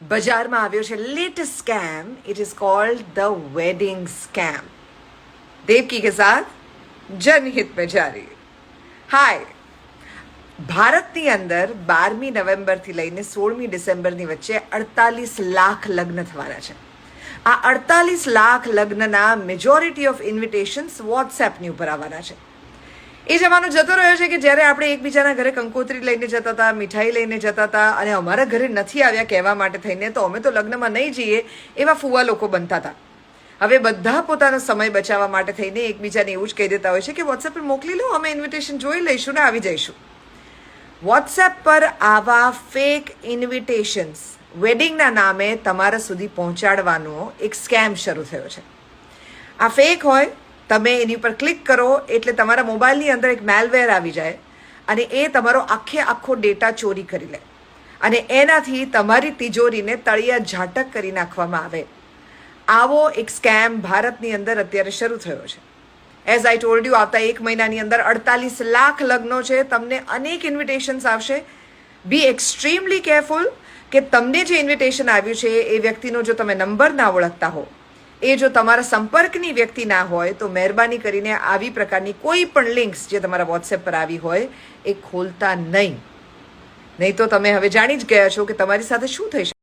બજારમાં આવ્યો છે latest scam. It is called the wedding scam. Devaki के साथ जनहित में जारी. हाय, ભારતની અંદર 12મી નવેમ્બરથી લઈને 16મી ડિસેમ્બરની વચ્ચે 48 લાખ લગ્ન થવાના છે. આ 48 લાખ લગ્નના મેજોરિટી ઓફ ઇન્વિટેશન્સ વોટ્સએપની ઉપર આવવાના છે. એ જમાનો જતો રહ્યો છે કે જ્યારે આપણે એકબીજાના ઘરે કંકોત્રી લઈને જતા હતા, મીઠાઈ લઈને જતા હતા, અને અમારા ઘરે નથી આવ્યા કહેવા માટે થઈને તો અમે તો લગ્નમાં નહીં જઈએ એવા ફુવા લોકો બનતા હતા. હવે બધા પોતાનો સમય બચાવવા માટે થઈને એકબીજાને એવું જ કહી દેતા હોય છે કે વોટ્સએપ પર મોકલી લો, અમે ઇન્વિટેશન જોઈ લઈશું ને આવી જઈશું. વોટ્સએપ પર આવા ફેક ઇન્વિટેશન્સ વેડિંગના નામે તમારા સુધી પહોંચાડવાનો એક સ્કેમ શરૂ થયો છે. આ ફેક હોય, તમે એની ઉપર ક્લિક કરો એટલે તમારા મોબાઈલની અંદર એક મેલવેર આવી જાય અને એ તમારો આખો ડેટા ચોરી કરી લે અને એનાથી તમારી તિજોરીને તળિયા ઝાટક કરી નાખવામાં આવે. આવો એક સ્કેમ ભારતની અંદર અત્યારે શરૂ થયો છે. એઝ આઈ ટોલ્ડ યુ, આવતા 1 મહિનાની અંદર 48 લાખ લગ્નો છે. તમને અનેક ઇન્વિટેશન્સ આવશે. બી એક્સ્ટ્રીમલી કેરફુલ કે તમને જે ઇન્વિટેશન આવ્યું છે એ વ્યક્તિનો જો તમે નંબર ના ઓળખતા હો, એ જો તમારા સંપર્કની વ્યક્તિ ના હોય, તો મહેરબાની કરીને આવી પ્રકારની કોઈ પણ લિંક્સ જે તમારા વોટ્સએપ પર આવી હોય એ ખોલતા નહીં તો તમે હવે જાણી જ ગયા છો કે તમારી સાથે શું થઈ શકે.